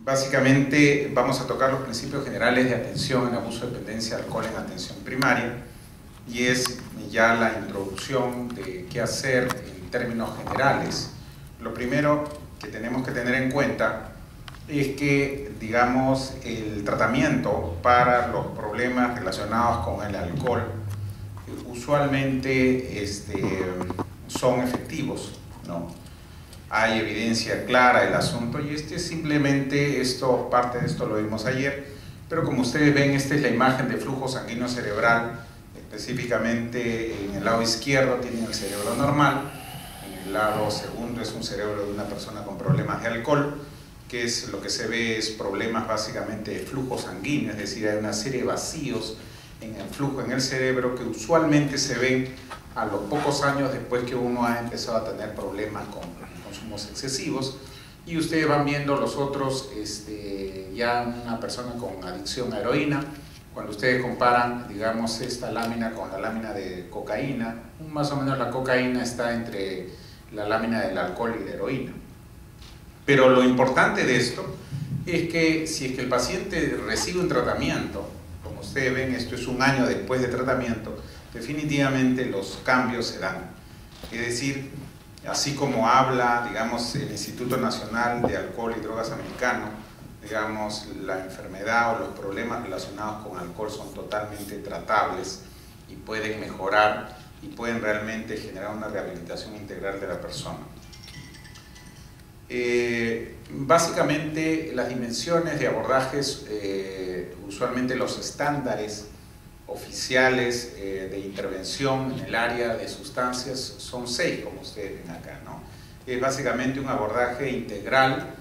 Básicamente vamos a tocar los principios generales de atención en abuso de dependencia de alcohol en atención primaria, y es ya la introducción de qué hacer en términos generales. Lo primero que tenemos que tener en cuenta es que, digamos, el tratamiento para los problemas relacionados con el alcohol usualmente son efectivos, ¿no? Hay evidencia clara del asunto, y simplemente parte de esto lo vimos ayer, pero como ustedes ven, esta es la imagen de flujo sanguíneo cerebral. Específicamente en el lado izquierdo tienen el cerebro normal, en el lado segundo es un cerebro de una persona con problemas de alcohol, que es lo que se ve es problemas básicamente de flujo sanguíneo, es decir, hay una serie de vacíos en el flujo en el cerebro que usualmente se ven a los pocos años después que uno ha empezado a tener problemas con consumos excesivos. Y ustedes van viendo los otros, ya una persona con adicción a heroína. Cuando ustedes comparan, digamos, esta lámina con la lámina de cocaína, más o menos la cocaína está entre la lámina del alcohol y la heroína. Pero lo importante de esto es que si es que el paciente recibe un tratamiento, como ustedes ven, esto es un año después de tratamiento, definitivamente los cambios se dan. Es decir, así como habla, digamos, el Instituto Nacional de Alcohol y Drogas americano, digamos, la enfermedad o los problemas relacionados con alcohol son totalmente tratables y pueden mejorar y pueden realmente generar una rehabilitación integral de la persona. Básicamente las dimensiones de abordajes, usualmente los estándares oficiales de intervención en el área de sustancias son 6, como ustedes ven acá, ¿no? Es básicamente un abordaje integral,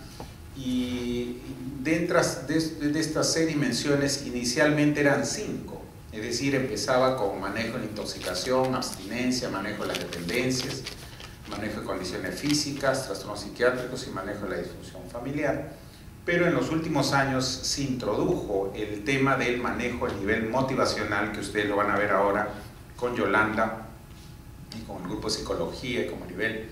y dentro de estas 6 dimensiones inicialmente eran 5, es decir, empezaba con manejo de la intoxicación, abstinencia, manejo de las dependencias, manejo de condiciones físicas, trastornos psiquiátricos y manejo de la disfunción familiar. Pero en los últimos años se introdujo el tema del manejo a nivel motivacional, que ustedes lo van a ver ahora con Yolanda y con el grupo de psicología y como nivel,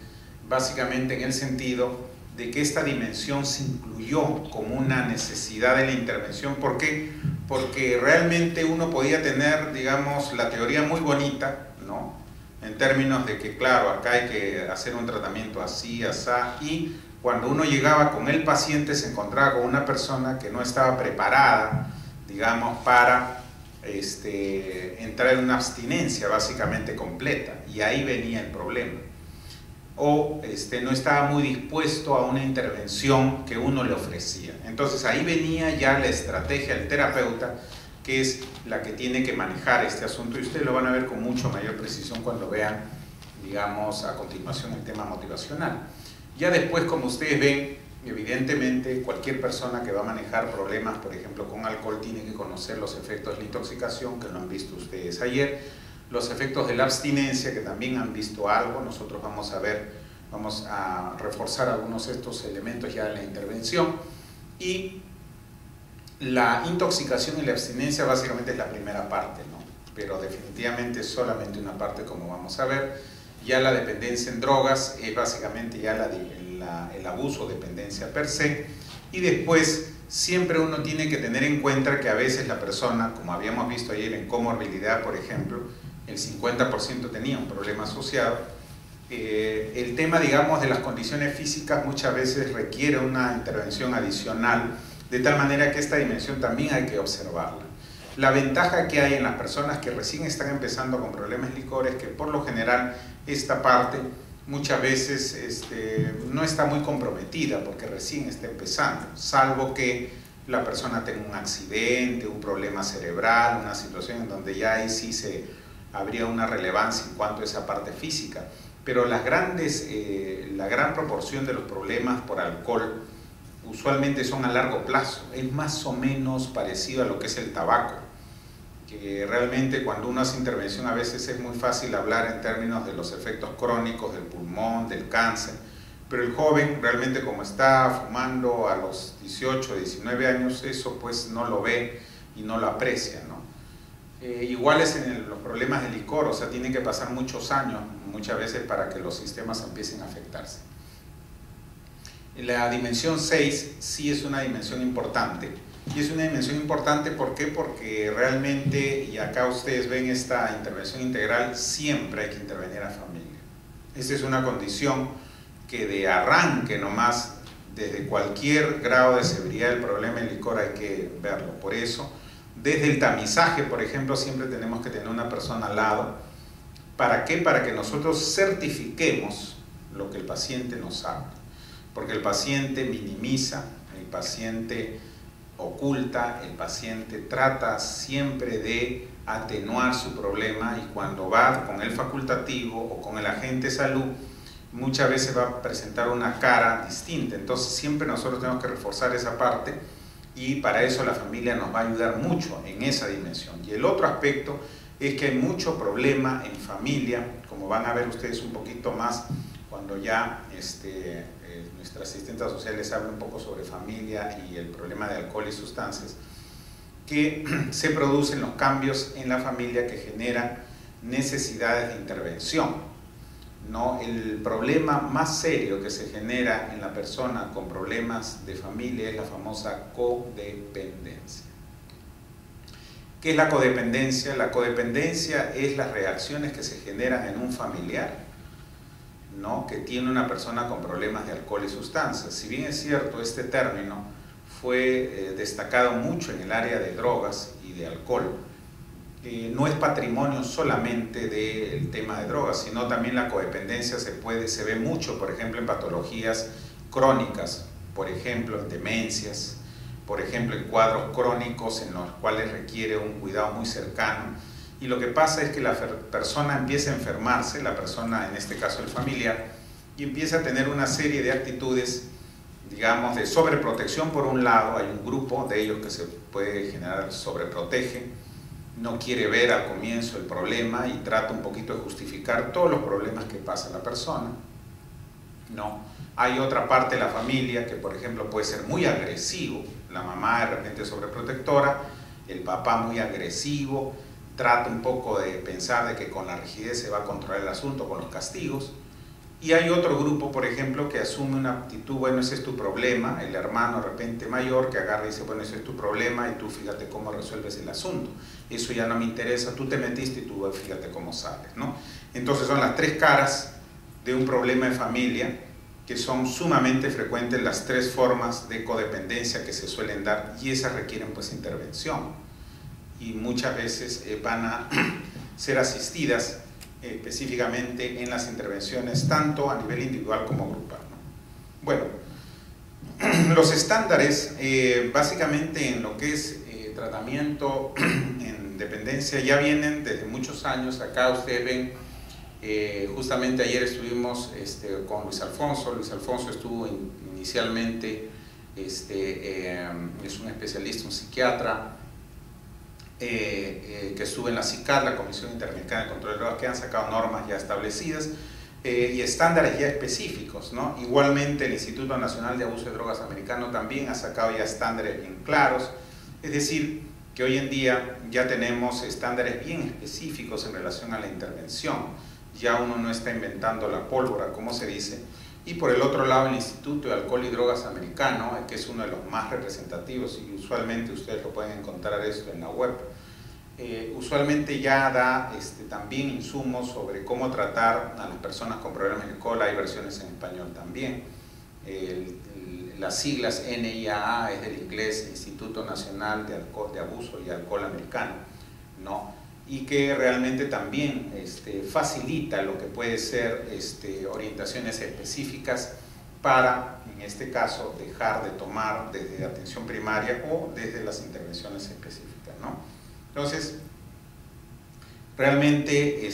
básicamente en el sentido de que esta dimensión se incluyó como una necesidad de la intervención. ¿Por qué? Porque realmente uno podía tener, digamos, la teoría muy bonita, ¿no? En términos de que, claro, acá hay que hacer un tratamiento así, asá, y cuando uno llegaba con el paciente se encontraba con una persona que no estaba preparada, digamos, para entrar en una abstinencia básicamente completa, y ahí venía el problema. O no estaba muy dispuesto a una intervención que uno le ofrecía. Entonces ahí venía ya la estrategia del terapeuta, que es la que tiene que manejar este asunto, y ustedes lo van a ver con mucho mayor precisión cuando vean, digamos, a continuación el tema motivacional. Ya después, como ustedes ven, evidentemente cualquier persona que va a manejar problemas, por ejemplo, con alcohol, tiene que conocer los efectos de la intoxicación, que lo han visto ustedes ayer, los efectos de la abstinencia, que también han visto algo. Nosotros vamos a reforzar algunos de estos elementos ya de la intervención, y la intoxicación y la abstinencia básicamente es la primera parte, ¿no? Pero definitivamente solamente una parte, como vamos a ver. Ya la dependencia en drogas es básicamente ya el abuso o dependencia per se, y después siempre uno tiene que tener en cuenta que a veces la persona, como habíamos visto ayer en comorbilidad, por ejemplo, el 50% tenía un problema asociado. El tema, digamos, de las condiciones físicas muchas veces requiere una intervención adicional, de tal manera que esta dimensión también hay que observarla. La ventaja que hay en las personas que recién están empezando con problemas de licor es que por lo general esta parte muchas veces no está muy comprometida porque recién está empezando, salvo que la persona tenga un accidente, un problema cerebral, una situación en donde ya ahí sí habría una relevancia en cuanto a esa parte física. Pero la gran proporción de los problemas por alcohol usualmente son a largo plazo. Es más o menos parecido a lo que es el tabaco, que realmente cuando uno hace intervención a veces es muy fácil hablar en términos de los efectos crónicos del pulmón, del cáncer, pero el joven realmente, como está fumando a los 18, 19 años, eso pues no lo ve y no lo aprecia, ¿no? Igual es en los problemas de licor, o sea, tienen que pasar muchos años muchas veces para que los sistemas empiecen a afectarse. La dimensión 6 sí es una dimensión importante. Y es una dimensión importante, ¿por qué? Porque realmente, y acá ustedes ven esta intervención integral, siempre hay que intervenir a familia. Esa es una condición que de arranque nomás, desde cualquier grado de severidad del problema del licor hay que verlo. Por eso, desde el tamizaje, por ejemplo, siempre tenemos que tener una persona al lado. ¿Para qué? Para que nosotros certifiquemos lo que el paciente nos habla. Porque el paciente minimiza, el paciente oculta, el paciente trata siempre de atenuar su problema, y cuando va con el facultativo o con el agente de salud, muchas veces va a presentar una cara distinta. Entonces siempre nosotros tenemos que reforzar esa parte, y para eso la familia nos va a ayudar mucho en esa dimensión. Y el otro aspecto es que hay mucho problema en familia, como van a ver ustedes un poquito más cuando ya nuestra asistente social les habla un poco sobre familia y el problema de alcohol y sustancias, que se producen los cambios en la familia que generan necesidades de intervención, ¿no? El problema más serio que se genera en la persona con problemas de familia es la famosa codependencia. ¿Qué es la codependencia? La codependencia es las reacciones que se generan en un familiar, ¿no?, que tiene una persona con problemas de alcohol y sustancias. Si bien es cierto, este término fue destacado mucho en el área de drogas y de alcohol, no es patrimonio solamente del tema de drogas, sino también la codependencia se ve mucho, por ejemplo, en patologías crónicas, por ejemplo, en demencias, por ejemplo, en cuadros crónicos en los cuales requiere un cuidado muy cercano. Y lo que pasa es que la persona empieza a enfermarse, la persona, en este caso el familiar, y empieza a tener una serie de actitudes, digamos, de sobreprotección. Por un lado, hay un grupo de ellos que se puede generar sobreprotege, no quiere ver al comienzo el problema y trata un poquito de justificar todos los problemas que pasa la persona, ¿no? Hay otra parte de la familia que, por ejemplo, puede ser muy agresivo, la mamá de repente sobreprotectora, el papá muy agresivo, trata un poco de pensar de que con la rigidez se va a controlar el asunto, con los castigos. Y hay otro grupo, por ejemplo, que asume una actitud, bueno, ese es tu problema, el hermano de repente mayor que agarra y dice, bueno, ese es tu problema y tú fíjate cómo resuelves el asunto, eso ya no me interesa, tú te metiste y tú fíjate cómo sales, ¿no? Entonces son las tres caras de un problema de familia, que son sumamente frecuentes las tres formas de codependencia que se suelen dar, y esas requieren pues intervención, y muchas veces van a ser asistidas específicamente en las intervenciones tanto a nivel individual como grupal, ¿no? Bueno, los estándares básicamente en lo que es tratamiento en dependencia ya vienen desde muchos años. Acá ustedes ven, justamente ayer estuvimos con Luis Alfonso. Luis Alfonso estuvo inicialmente, es un especialista, un psiquiatra, que estuvo en la CICAD, la Comisión Interamericana de Control de Drogas, que han sacado normas ya establecidas y estándares ya específicos, ¿no? Igualmente el Instituto Nacional de Abuso de Drogas americano también ha sacado ya estándares bien claros, es decir, que hoy en día ya tenemos estándares bien específicos en relación a la intervención, ya uno no está inventando la pólvora, como se dice. Y por el otro lado, el Instituto de Alcohol y Drogas americano, que es uno de los más representativos, y usualmente ustedes lo pueden encontrar esto en la web, usualmente ya da también insumos sobre cómo tratar a las personas con problemas de alcohol. Hay versiones en español también. Las siglas NIAA es del inglés, Instituto Nacional de Abuso y Alcohol Americano, ¿no? Y que realmente también facilita lo que puede ser orientaciones específicas para, en este caso, dejar de tomar desde atención primaria o desde las intervenciones específicas, ¿no? Entonces, realmente,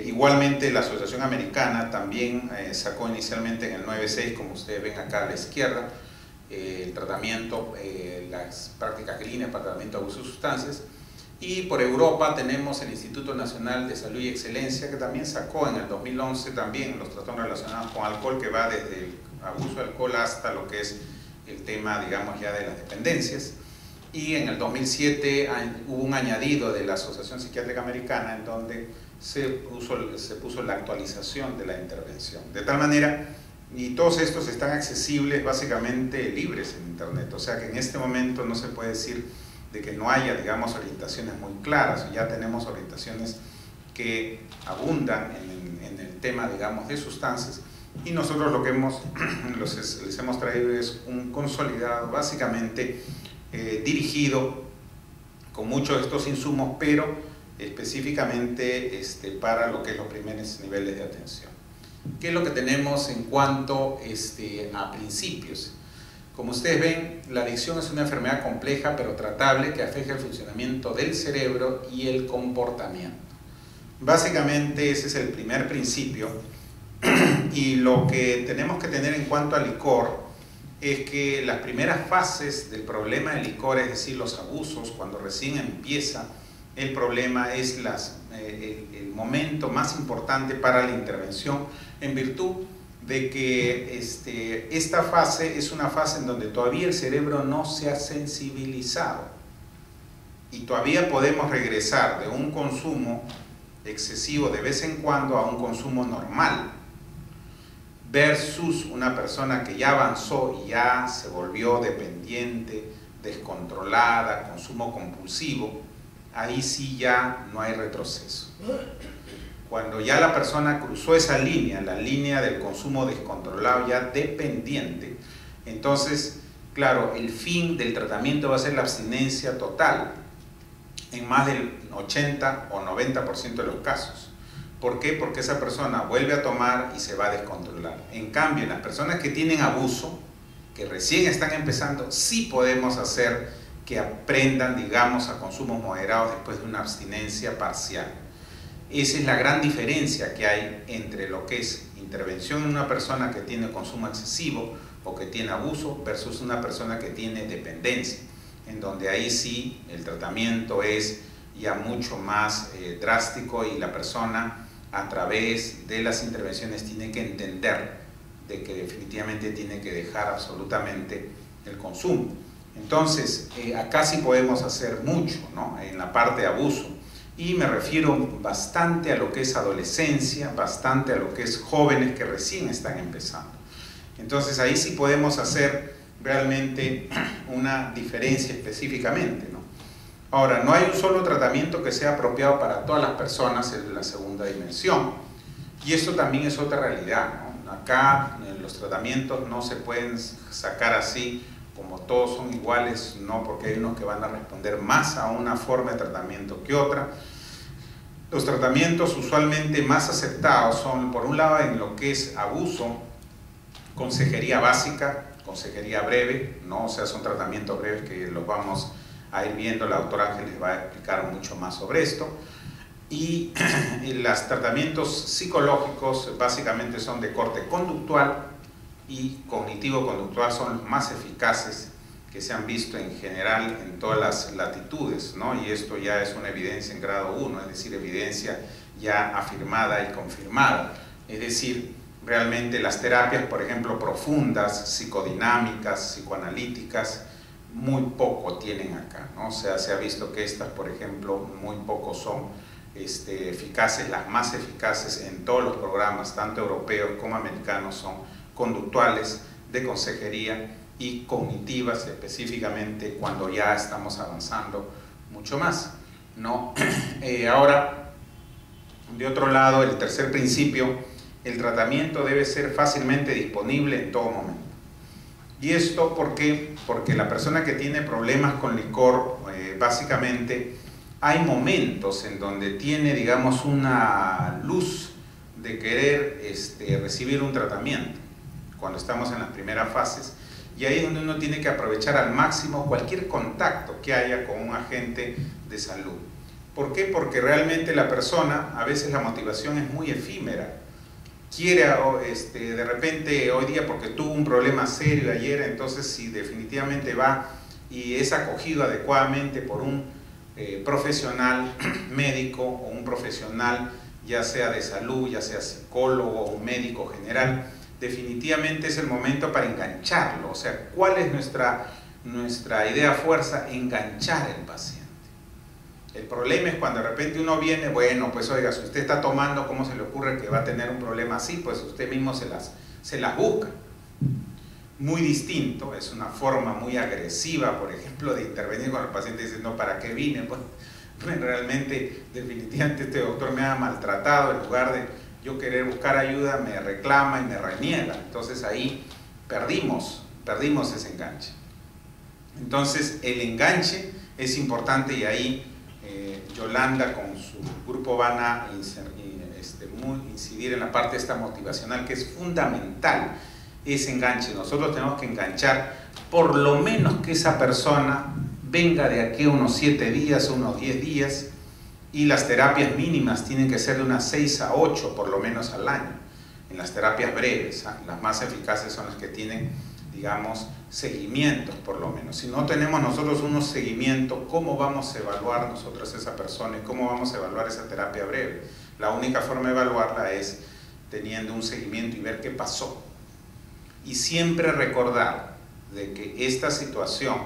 igualmente la Asociación Americana también sacó inicialmente en el 9.6, como ustedes ven acá a la izquierda, el tratamiento, las prácticas clínicas para tratamiento de abuso de sustancias. Y por Europa tenemos el Instituto Nacional de Salud y Excelencia, que también sacó en el 2011 también los trastornos relacionados con alcohol, que va desde el abuso de alcohol hasta lo que es el tema, digamos, ya de las dependencias. Y en el 2007 hubo un añadido de la Asociación Psiquiátrica Americana en donde se puso la actualización de la intervención. De tal manera y todos estos están accesibles, básicamente libres en internet, o sea que en este momento no se puede decir de que no haya, digamos, orientaciones muy claras. Ya tenemos orientaciones que abundan en el tema, digamos, de sustancias, y nosotros lo que les hemos traído es un consolidado básicamente dirigido con muchos de estos insumos, pero específicamente para lo que es los primeros niveles de atención. ¿Qué es lo que tenemos en cuanto a principios? Como ustedes ven, la adicción es una enfermedad compleja pero tratable que afecta el funcionamiento del cerebro y el comportamiento. Básicamente ese es el primer principio, y lo que tenemos que tener en cuanto al licor es que las primeras fases del problema del licor, es decir, los abusos, cuando recién empieza el problema, es el momento más importante para la intervención, en virtud de que esta fase es una fase en donde todavía el cerebro no se ha sensibilizado y todavía podemos regresar de un consumo excesivo de vez en cuando a un consumo normal, versus una persona que ya avanzó y ya se volvió dependiente, descontrolada, consumo compulsivo. Ahí sí ya no hay retroceso. Cuando ya la persona cruzó esa línea, la línea del consumo descontrolado, ya dependiente, entonces, claro, el fin del tratamiento va a ser la abstinencia total en más del 80 o 90% de los casos. ¿Por qué? Porque esa persona vuelve a tomar y se va a descontrolar. En cambio, en las personas que tienen abuso, que recién están empezando, sí podemos hacer que aprendan, digamos, a consumos moderados después de una abstinencia parcial. Esa es la gran diferencia que hay entre lo que es intervención en una persona que tiene consumo excesivo o que tiene abuso versus una persona que tiene dependencia, en donde ahí sí el tratamiento es ya mucho más drástico, y la persona a través de las intervenciones tiene que entender de que definitivamente tiene que dejar absolutamente el consumo. Entonces, acá sí podemos hacer mucho, ¿no?, en la parte de abuso, y me refiero bastante a lo que es adolescencia, bastante a lo que es jóvenes que recién están empezando. Entonces ahí sí podemos hacer realmente una diferencia específicamente, ¿no? Ahora, no hay un solo tratamiento que sea apropiado para todas las personas en la segunda dimensión, y esto también es otra realidad, ¿no? Acá los tratamientos no se pueden sacar así como todos son iguales, no, porque hay unos que van a responder más a una forma de tratamiento que otra. Los tratamientos usualmente más aceptados son, por un lado, en lo que es abuso, consejería básica, consejería breve, ¿no? O sea, son tratamientos breves que los vamos a ir viendo, la doctora Ángeles va a explicar mucho más sobre esto. Y los tratamientos psicológicos básicamente son de corte conductual y cognitivo-conductual, son los más eficaces que se han visto en general en todas las latitudes, ¿no? Y esto ya es una evidencia en grado 1, es decir, evidencia ya afirmada y confirmada. Es decir, realmente las terapias, por ejemplo, profundas, psicodinámicas, psicoanalíticas, muy poco tienen acá, ¿no? O sea, se ha visto que estas, por ejemplo, muy poco son eficaces. Las más eficaces en todos los programas, tanto europeos como americanos, son conductuales, de consejería y cognitivas, específicamente cuando ya estamos avanzando mucho más, ¿no? Ahora, de otro lado, el tercer principio, el tratamiento debe ser fácilmente disponible en todo momento. ¿Y esto por qué? Porque la persona que tiene problemas con licor, básicamente, hay momentos en donde tiene, digamos, una luz de querer recibir un tratamiento, cuando estamos en las primeras fases, y ahí es donde uno tiene que aprovechar al máximo cualquier contacto que haya con un agente de salud. ¿Por qué? Porque realmente la persona, a veces la motivación es muy efímera. Quiere de repente hoy día porque tuvo un problema serio ayer, entonces si definitivamente va y es acogido adecuadamente por un profesional médico o un profesional ya sea de salud, ya sea psicólogo o médico general, definitivamente es el momento para engancharlo. O sea, ¿cuál es nuestra idea fuerza? Enganchar al paciente. El problema es cuando de repente uno viene, bueno, pues oiga, si usted está tomando, ¿cómo se le ocurre que va a tener un problema así? Pues usted mismo se se las busca. Muy distinto, es una forma muy agresiva, por ejemplo, de intervenir con el paciente diciendo, ¿para qué vine? Pues realmente, definitivamente este doctor me ha maltratado, en lugar de yo querer buscar ayuda, me reclama y me reniega. Entonces ahí perdimos ese enganche. Entonces el enganche es importante y ahí Yolanda con su grupo van a incidir en la parte esta motivacional, que es fundamental ese enganche. Nosotros tenemos que enganchar por lo menos que esa persona venga de aquí a unos 7 días, unos 10 días, y las terapias mínimas tienen que ser de unas 6 a 8 por lo menos al año, en las terapias breves, las más eficaces son las que tienen, digamos, seguimientos por lo menos. Si no tenemos nosotros unos seguimientos, ¿cómo vamos a evaluar nosotros a esa persona y cómo vamos a evaluar esa terapia breve? La única forma de evaluarla es teniendo un seguimiento y ver qué pasó. Y siempre recordar de que esta situación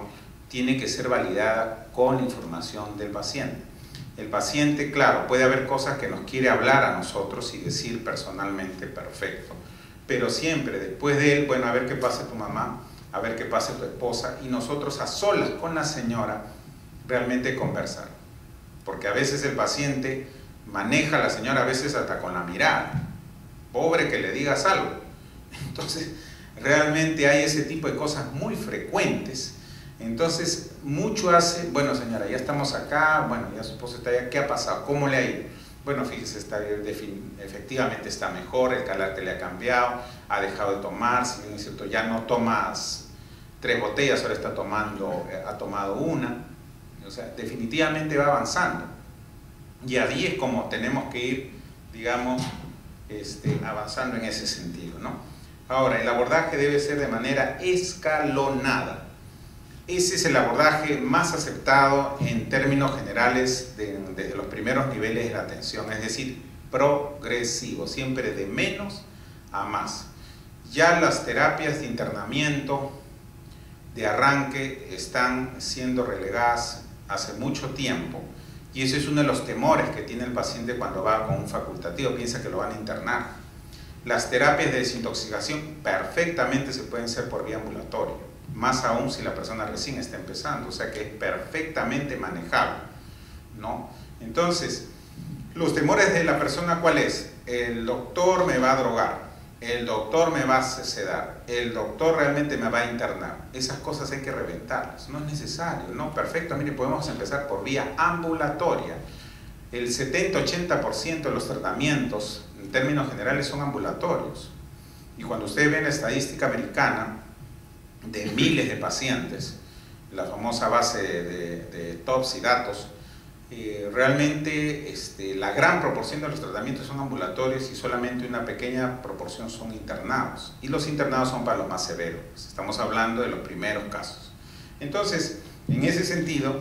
tiene que ser validada con información del paciente. El paciente, claro, puede haber cosas que nos quiere hablar a nosotros y decir personalmente, perfecto, pero siempre después de él, bueno, a ver qué pasa tu mamá, a ver qué pasa tu esposa, y nosotros a solas con la señora realmente conversar, porque a veces el paciente maneja a la señora, a veces hasta con la mirada, pobre que le digas algo. Entonces realmente hay ese tipo de cosas muy frecuentes. Entonces mucho hace, bueno señora, ya estamos acá, bueno, ya su esposo está allá, ¿qué ha pasado? ¿Cómo le ha ido? Bueno, fíjese, efectivamente está mejor, el carácter le ha cambiado, ha dejado de tomar, si bien es cierto, ya no tomas 3 botellas, ahora está ha tomado una, o sea, definitivamente va avanzando. Y ahí es como tenemos que ir, digamos, avanzando en ese sentido, ¿no? Ahora, el abordaje debe ser de manera escalonada. Ese es el abordaje más aceptado en términos generales desde los primeros niveles de la atención, es decir, progresivo, siempre de menos a más. Ya las terapias de internamiento, de arranque, están siendo relegadas hace mucho tiempo, y ese es uno de los temores que tiene el paciente cuando va con un facultativo, piensa que lo van a internar. Las terapias de desintoxicación perfectamente se pueden hacer por vía ambulatoria, más aún si la persona recién está empezando, o sea que es perfectamente manejable, ¿no? Entonces, los temores de la persona, ¿cuál es? El doctor me va a drogar, el doctor me va a sedar, el doctor realmente me va a internar. Esas cosas hay que reventarlas, no es necesario, ¿no? Perfecto, mire, podemos empezar por vía ambulatoria. El 70-80% de los tratamientos, en términos generales, son ambulatorios. Y cuando ustedes ven la estadística americana de miles de pacientes, la famosa base de TOPS y datos, realmente la gran proporción de los tratamientos son ambulatorios y solamente una pequeña proporción son internados. Y los internados son para los más severos. Estamos hablando de los primeros casos. Entonces, en ese sentido,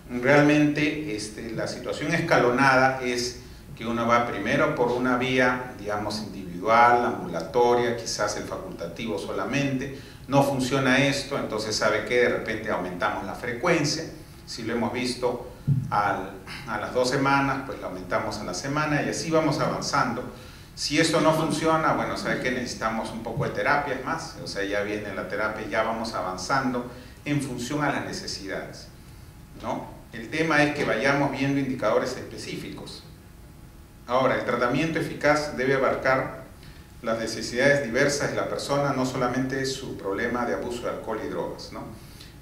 realmente la situación escalonada es que uno va primero por una vía, digamos, individual, ambulatoria, quizás el facultativo solamente. No funciona esto, entonces sabe que de repente aumentamos la frecuencia. Si lo hemos visto a las 2 semanas, pues lo aumentamos a la semana y así vamos avanzando. Si esto no funciona, bueno, sabe que necesitamos un poco de terapias más, o sea, ya viene la terapia y ya vamos avanzando en función a las necesidades, ¿no? El tema es que vayamos viendo indicadores específicos. Ahora, el tratamiento eficaz debe abarcar las necesidades diversas de la persona, no solamente su problema de abuso de alcohol y drogas, ¿no?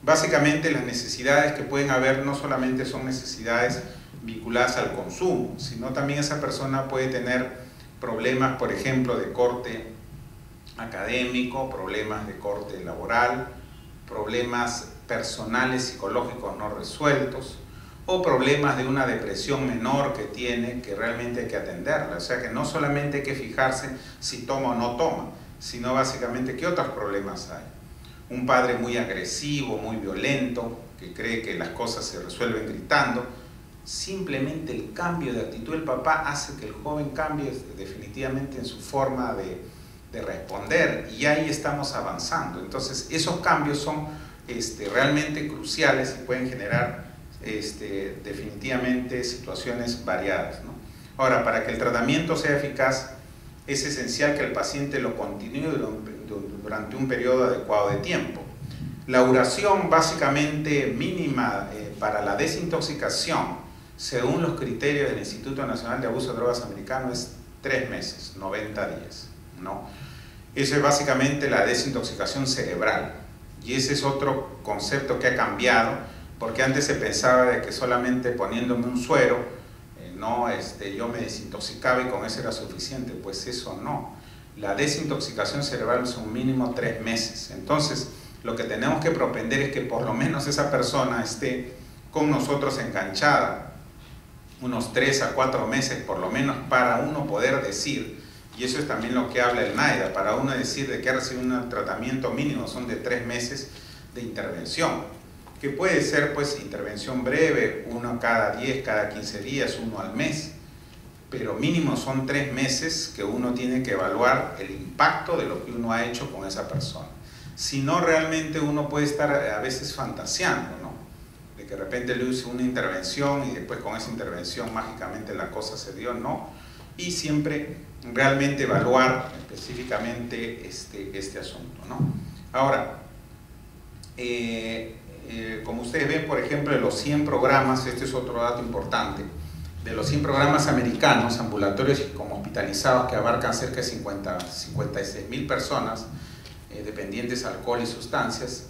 Básicamente las necesidades que pueden haber no solamente son necesidades vinculadas al consumo, sino también esa persona puede tener problemas, por ejemplo, de corte académico, problemas de corte laboral, problemas personales psicológicos no resueltos, o problemas de una depresión menor que tiene, que realmente hay que atenderla. O sea que no solamente hay que fijarse si toma o no toma, sino básicamente qué otros problemas hay. Un padre muy agresivo, muy violento, que cree que las cosas se resuelven gritando. Simplemente el cambio de actitud del papá hace que el joven cambie definitivamente en su forma de responder, y ahí estamos avanzando. Entonces esos cambios son realmente cruciales y pueden generar definitivamente situaciones variadas, ¿no? Ahora, para que el tratamiento sea eficaz, es esencial que el paciente lo continúe durante un periodo adecuado de tiempo. La duración básicamente mínima para la desintoxicación, según los criterios del Instituto Nacional de Abuso de Drogas americano, es 3 meses, 90 días, ¿no? Eso es básicamente la desintoxicación cerebral. Y ese es otro concepto que ha cambiado, porque antes se pensaba de que solamente poniéndome un suero, yo me desintoxicaba y con eso era suficiente. Pues eso no. La desintoxicación cerebral es un mínimo 3 meses. Entonces, lo que tenemos que propender es que por lo menos esa persona esté con nosotros enganchada unos 3 a 4 meses, por lo menos, para uno poder decir, y eso es también lo que habla el NAIDA, para uno decir de que ha recibido un tratamiento mínimo, son de 3 meses de intervención, que puede ser pues intervención breve, uno cada 10, cada 15 días, uno al mes, pero mínimo son 3 meses que uno tiene que evaluar el impacto de lo que uno ha hecho con esa persona. Si no, realmente uno puede estar a veces fantaseando, ¿no? De que de repente le hizo una intervención y después con esa intervención mágicamente la cosa se dio, no. Y siempre realmente evaluar específicamente este asunto, ¿no? Ahora, como ustedes ven, por ejemplo, de los 100 programas, este es otro dato importante, de los 100 programas americanos, ambulatorios como hospitalizados, que abarcan cerca de 56.000 personas, dependientes de alcohol y sustancias,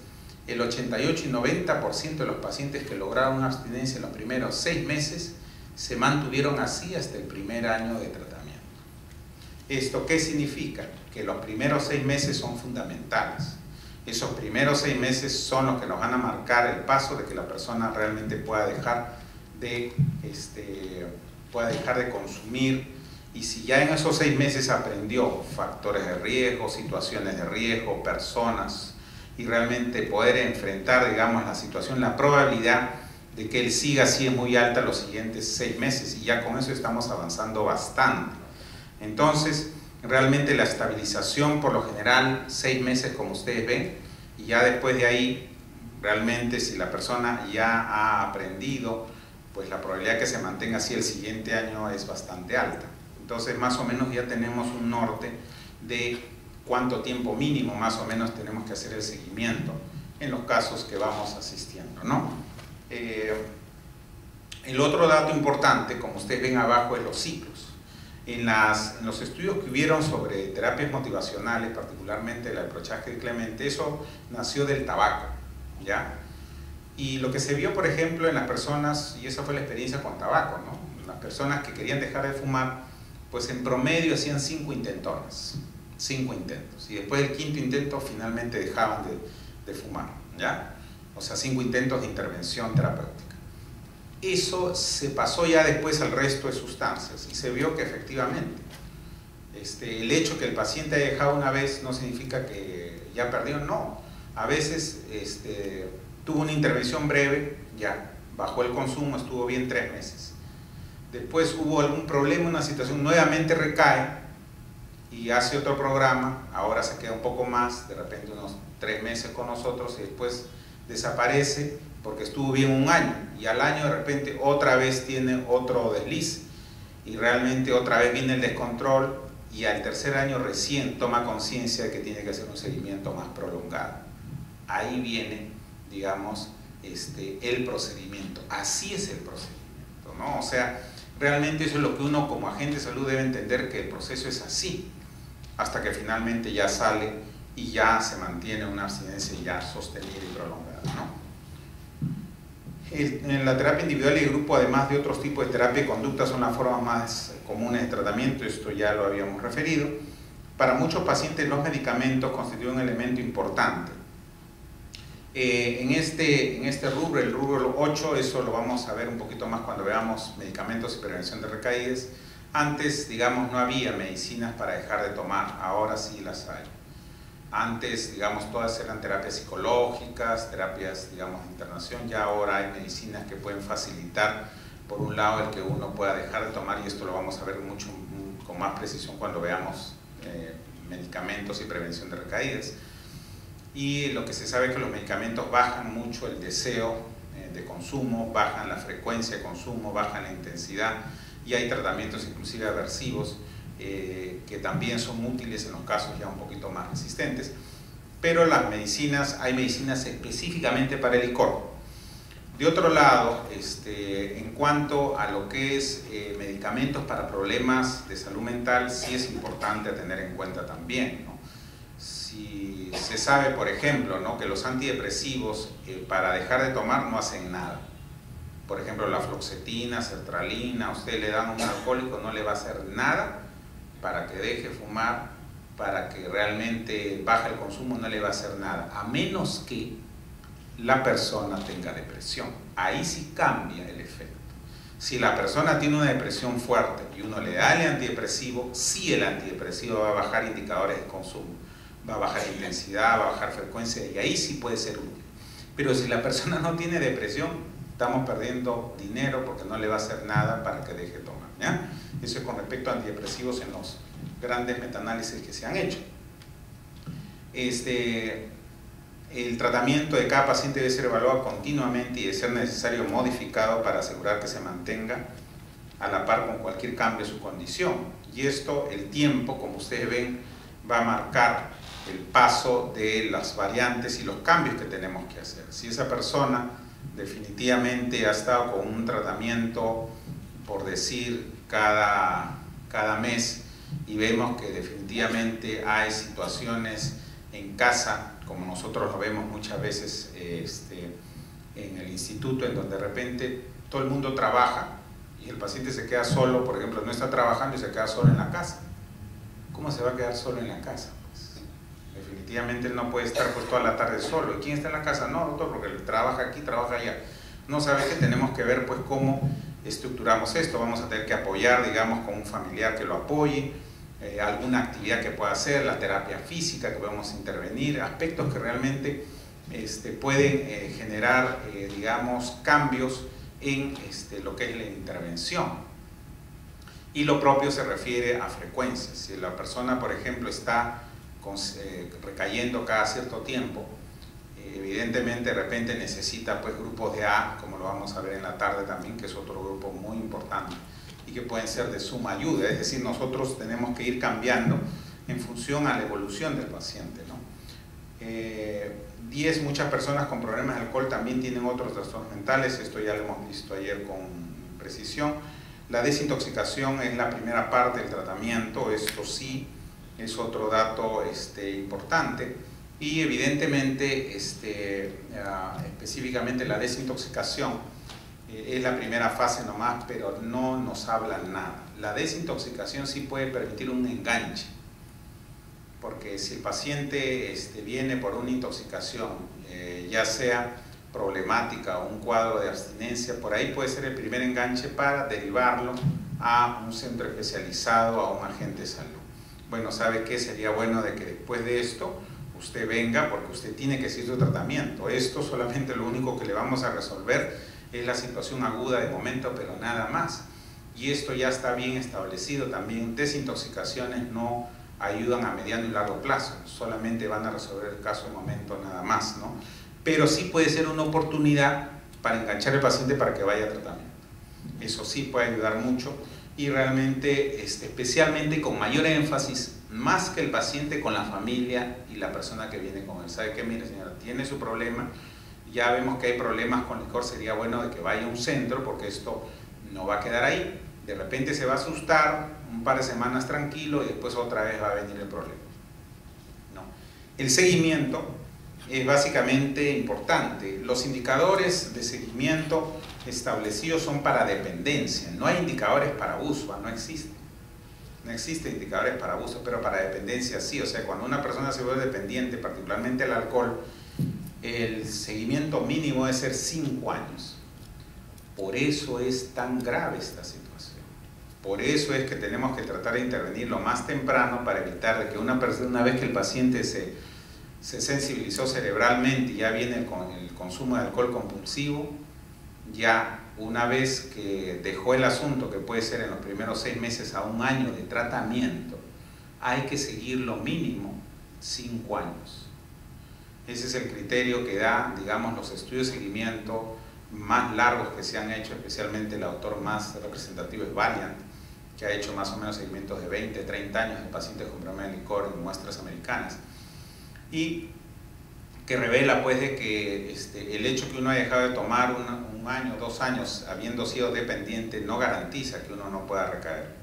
el 88 y 90% de los pacientes que lograron una abstinencia en los primeros 6 meses se mantuvieron así hasta el primer año de tratamiento. ¿Esto qué significa? Que los primeros 6 meses son fundamentales. Esos primeros 6 meses son los que nos van a marcar el paso de que la persona realmente pueda dejar de consumir. Y si ya en esos 6 meses aprendió factores de riesgo, situaciones de riesgo, personas, y realmente poder enfrentar, digamos, la situación, la probabilidad de que él siga así es muy alta los siguientes 6 meses, y ya con eso estamos avanzando bastante. Entonces, realmente la estabilización, por lo general, 6 meses, como ustedes ven, y ya después de ahí, realmente si la persona ya ha aprendido, pues la probabilidad de que se mantenga así el siguiente año es bastante alta. Entonces, más o menos ya tenemos un norte de cuánto tiempo mínimo más o menos tenemos que hacer el seguimiento en los casos que vamos asistiendo, ¿no? El otro dato importante, como ustedes ven abajo, es los ciclos. En los estudios que hubieron sobre terapias motivacionales, particularmente el approchaje de Clemente, eso nació del tabaco, ¿ya? Y lo que se vio, por ejemplo, en las personas, y esa fue la experiencia con tabaco, ¿no? Las personas que querían dejar de fumar, pues en promedio hacían 5 intentones, 5 intentos, y después del 5.º intento finalmente dejaban de fumar, ¿ya? O sea, 5 intentos de intervención terapéutica. Eso se pasó ya después al resto de sustancias y se vio que efectivamente el hecho que el paciente haya dejado una vez no significa que ya perdió, no. A veces tuvo una intervención breve, ya bajó el consumo, estuvo bien 3 meses. Después hubo algún problema, una situación, nuevamente recae y hace otro programa, ahora se queda un poco más, de repente unos 3 meses con nosotros y después desaparece porque estuvo bien un año y al año de repente otra vez tiene otro desliz y realmente otra vez viene el descontrol y al tercer año recién toma conciencia de que tiene que hacer un seguimiento más prolongado. Ahí viene, digamos, el procedimiento. Así es el procedimiento, ¿no? O sea, realmente eso es lo que uno como agente de salud debe entender, que el proceso es así, hasta que finalmente ya sale y ya se mantiene una abstinencia ya sostenida y prolongada, ¿no? En la terapia individual y de grupo, además de otros tipos de terapia y conducta, son las formas más comunes de tratamiento, esto ya lo habíamos referido. Para muchos pacientes los medicamentos constituyen un elemento importante. En este rubro, el rubro 8, eso lo vamos a ver un poquito más cuando veamos medicamentos y prevención de recaídas. Antes, digamos, no había medicinas para dejar de tomar, ahora sí las hay. Antes, digamos, todas eran terapias psicológicas, terapias, digamos, de internación, ya ahora hay medicinas que pueden facilitar, por un lado, el que uno pueda dejar de tomar, y esto lo vamos a ver mucho con más precisión cuando veamos medicamentos y prevención de recaídas. Y lo que se sabe es que los medicamentos bajan mucho el deseo de consumo, bajan la frecuencia de consumo, bajan la intensidad, y hay tratamientos inclusive aversivos que también son útiles en los casos ya un poquito más resistentes. Pero las medicinas, hay medicinas específicamente para el licor. De otro lado, en cuanto a lo que es medicamentos para problemas de salud mental, sí es importante tener en cuenta también, ¿no? Si se sabe, por ejemplo, ¿no?, que los antidepresivos para dejar de tomar no hacen nada. Por ejemplo, la fluoxetina, sertralina, a usted le dan un alcohólico, no le va a hacer nada para que deje fumar, para que realmente baje el consumo, no le va a hacer nada, a menos que la persona tenga depresión. Ahí sí cambia el efecto. Si la persona tiene una depresión fuerte y uno le da el antidepresivo, sí, el antidepresivo va a bajar indicadores de consumo, va a bajar intensidad, va a bajar frecuencia, y ahí sí puede ser útil. Pero si la persona no tiene depresión, estamos perdiendo dinero porque no le va a hacer nada para que deje de tomar, ¿ya? Eso es con respecto a antidepresivos en los grandes metaanálisis que se han hecho. El tratamiento de cada paciente debe ser evaluado continuamente y, de ser necesario, modificado para asegurar que se mantenga a la par con cualquier cambio de su condición. Y esto, el tiempo, como ustedes ven, va a marcar el paso de las variantes y los cambios que tenemos que hacer. Si esa persona definitivamente ha estado con un tratamiento, por decir, cada mes, y vemos que definitivamente hay situaciones en casa, como nosotros lo vemos muchas veces en el instituto, en donde de repente todo el mundo trabaja y el paciente se queda solo, por ejemplo, no está trabajando y se queda solo en la casa. ¿Cómo se va a quedar solo en la casa? Pues, definitivamente él no puede estar pues toda la tarde solo. ¿Y quién está en la casa? No, doctor, porque él trabaja aquí, trabaja allá. No sabe que tenemos que ver pues cómo estructuramos esto. Vamos a tener que apoyar, digamos, con un familiar que lo apoye, alguna actividad que pueda hacer, la terapia física que podemos intervenir, aspectos que realmente pueden generar, digamos, cambios en lo que es la intervención. Y lo propio se refiere a frecuencias. Si la persona, por ejemplo, está recayendo cada cierto tiempo, evidentemente de repente necesita pues grupos de A, como lo vamos a ver en la tarde también, que es otro grupo muy importante y que pueden ser de suma ayuda. Es decir, nosotros tenemos que ir cambiando en función a la evolución del paciente, ¿no? 10, muchas personas con problemas de alcohol también tienen otros trastornos mentales. Esto ya lo hemos visto ayer con precisión. La desintoxicación es la primera parte del tratamiento. Esto sí es otro dato importante. Y evidentemente, específicamente la desintoxicación es la primera fase nomás, pero no nos hablan nada. La desintoxicación sí puede permitir un enganche, porque si el paciente viene por una intoxicación, ya sea problemática o un cuadro de abstinencia, por ahí puede ser el primer enganche para derivarlo a un centro especializado, a un agente de salud. Bueno, ¿sabe qué? Sería bueno de que después de esto usted venga, porque usted tiene que seguir su tratamiento. Esto solamente lo único que le vamos a resolver es la situación aguda de momento, pero nada más. Y esto ya está bien establecido también. Desintoxicaciones no ayudan a mediano y largo plazo, solamente van a resolver el caso de momento nada más, ¿no? Pero sí puede ser una oportunidad para enganchar al paciente para que vaya a tratamiento. Eso sí puede ayudar mucho, y realmente, especialmente con mayor énfasis, más que el paciente, con la familia y la persona que viene con él. ¿Sabe qué? Mire, señora, tiene su problema, ya vemos que hay problemas con licor, sería bueno de que vaya a un centro, porque esto no va a quedar ahí. De repente se va a asustar, un par de semanas tranquilo, y después otra vez va a venir el problema. No. El seguimiento es básicamente importante. Los indicadores de seguimiento establecidos son para dependencia, no hay indicadores para uso, no existen. No existen indicadores para abuso, pero para dependencia sí. O sea, cuando una persona se vuelve dependiente, particularmente el alcohol, el seguimiento mínimo debe ser 5 años. Por eso es tan grave esta situación. Por eso es que tenemos que tratar de intervenir lo más temprano para evitar de que una persona, una vez que el paciente se sensibilizó cerebralmente y ya viene con el consumo de alcohol compulsivo, ya una vez que dejó el asunto, que puede ser en los primeros 6 meses a 1 año de tratamiento, hay que seguir lo mínimo 5 años. Ese es el criterio que da, digamos, los estudios de seguimiento más largos que se han hecho, especialmente el autor más representativo es Valiant, que ha hecho más o menos seguimientos de 20, 30 años de pacientes con problema de licor en muestras americanas, y que revela pues de que el hecho que uno haya dejado de tomar un año, 2 años, habiendo sido dependiente, no garantiza que uno no pueda recaer.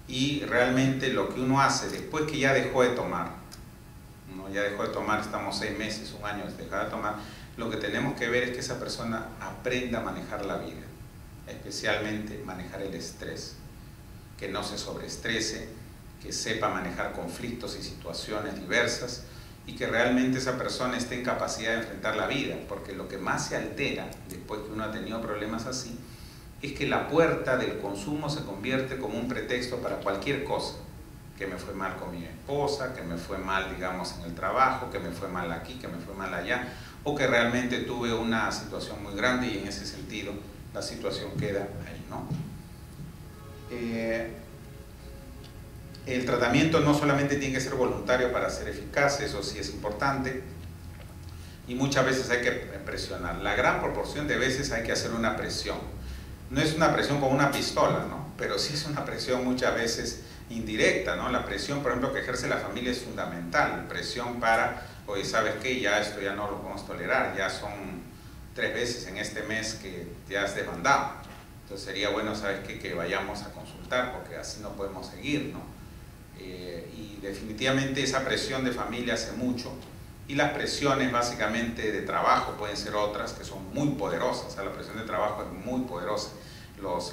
Y realmente lo que uno hace después que ya dejó de tomar, ya dejó de tomar, estamos 6 meses, 1 año de dejar de tomar, lo que tenemos que ver es que esa persona aprenda a manejar la vida, especialmente manejar el estrés, que no se sobreestrese, que sepa manejar conflictos y situaciones diversas, y que realmente esa persona esté en capacidad de enfrentar la vida, porque lo que más se altera después que uno ha tenido problemas así es que la puerta del consumo se convierte como un pretexto para cualquier cosa, que me fue mal con mi esposa, que me fue mal, digamos, en el trabajo, que me fue mal aquí, que me fue mal allá, o que realmente tuve una situación muy grande y en ese sentido la situación queda ahí, ¿no? El tratamiento no solamente tiene que ser voluntario para ser eficaz, eso sí es importante, y muchas veces hay que presionar. La gran proporción de veces hay que hacer una presión. No es una presión con una pistola, ¿no? Pero sí es una presión muchas veces indirecta, ¿no? La presión, por ejemplo, que ejerce la familia es fundamental. Presión para, oye, ¿sabes qué? Ya esto ya no lo podemos tolerar, ya son 3 veces en este mes que te has desbandado. Entonces sería bueno, ¿sabes qué? Que vayamos a consultar, porque así no podemos seguir, ¿no? Y definitivamente esa presión de familia hace mucho, y las presiones básicamente de trabajo pueden ser otras que son muy poderosas. O sea, la presión de trabajo es muy poderosa.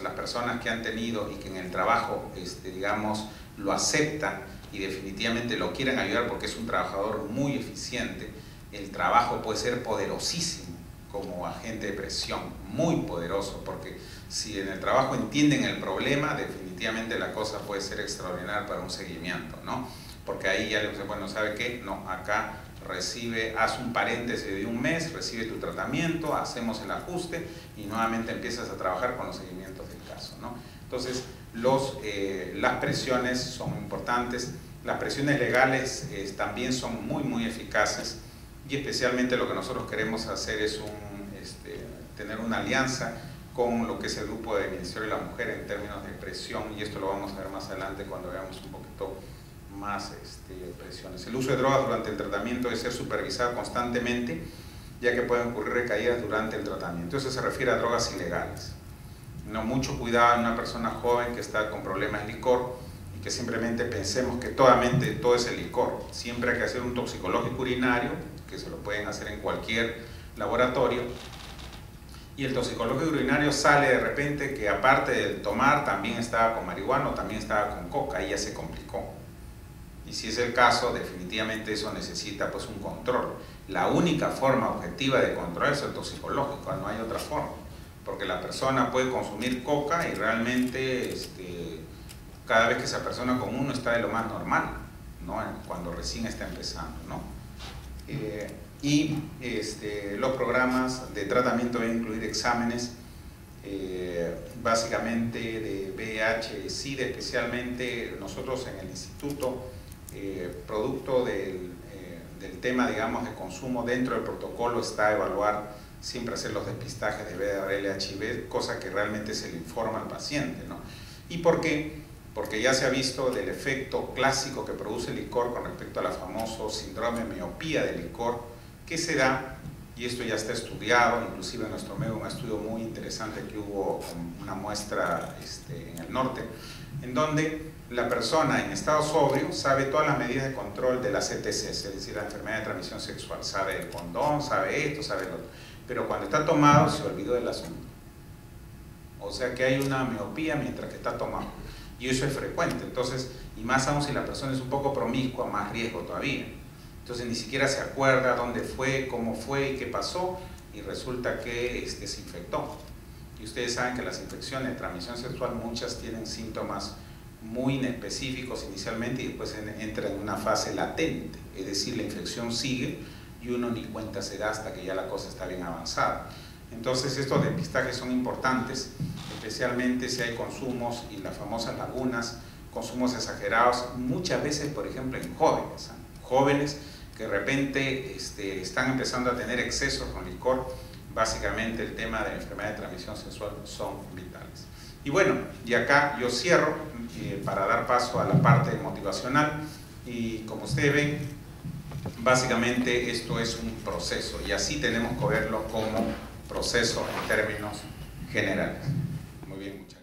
Las personas que han tenido y que en el trabajo, digamos, lo aceptan y definitivamente lo quieren ayudar porque es un trabajador muy eficiente, el trabajo puede ser poderosísimo como agente de presión, muy poderoso, porque si en el trabajo entienden el problema, definitivamente la cosa puede ser extraordinaria para un seguimiento, ¿no? Porque ahí ya le dicen, bueno, ¿sabe qué? No, acá recibe, haz un paréntesis de 1 mes, recibe tu tratamiento, hacemos el ajuste y nuevamente empiezas a trabajar con los seguimientos del caso, ¿no? Entonces, las presiones son importantes, las presiones legales también son muy, muy eficaces, y especialmente lo que nosotros queremos hacer es tener una alianza con lo que es el grupo de Ministerio de la Mujer en términos de presión, y esto lo vamos a ver más adelante cuando veamos un poquito más presiones. El uso de drogas durante el tratamiento debe ser supervisado constantemente, ya que pueden ocurrir recaídas durante el tratamiento. Eso se refiere a drogas ilegales. No, mucho cuidado en una persona joven que está con problemas de licor y que simplemente pensemos que todo es el licor. Siempre hay que hacer un toxicológico urinario, que se lo pueden hacer en cualquier laboratorio, y el toxicológico urinario sale de repente que aparte de tomar también estaba con marihuana o también estaba con coca, ahí ya se complicó. Y si es el caso, definitivamente eso necesita pues un control. La única forma objetiva de controlar es el toxicológico, no hay otra forma, porque la persona puede consumir coca y realmente cada vez que esa persona con uno está de lo más normal, ¿no? Cuando recién está empezando, ¿no? Los programas de tratamiento deben incluir exámenes básicamente de VIH, SIDA, especialmente nosotros en el instituto, producto del tema, digamos, de consumo, dentro del protocolo está evaluar, siempre hacer los despistajes de VRL, HIV, cosa que realmente se le informa al paciente, ¿no? ¿Y por qué? Porque ya se ha visto del efecto clásico que produce el licor con respecto al famoso síndrome de miopía del licor, que se da, y esto ya está estudiado, inclusive en nuestro medio un estudio muy interesante que hubo con una muestra en el norte, en donde la persona en estado sobrio sabe todas las medidas de control de las ETCs, es decir, la enfermedad de transmisión sexual, sabe el condón, sabe esto, sabe lo otro, pero cuando está tomado se olvidó del asunto. O sea que hay una miopía mientras que está tomado, y eso es frecuente. Entonces, y más aún si la persona es un poco promiscua, más riesgo todavía. Entonces ni siquiera se acuerda dónde fue, cómo fue y qué pasó, y resulta que se infectó. Y ustedes saben que las infecciones de transmisión sexual, muchas tienen síntomas muy inespecíficos inicialmente y después entra en una fase latente, es decir, la infección sigue y uno ni cuenta se da hasta que ya la cosa está bien avanzada. Entonces estos depistajes son importantes, especialmente si hay consumos y las famosas lagunas, consumos exagerados, muchas veces, por ejemplo, en jóvenes, jóvenes que de repente están empezando a tener excesos con licor. Básicamente el tema de la enfermedad de transmisión sexual son vitales. Y bueno, y acá yo cierro para dar paso a la parte motivacional. Y como ustedes ven, básicamente esto es un proceso y así tenemos que verlo como proceso en términos generales. Muy bien, muchas gracias.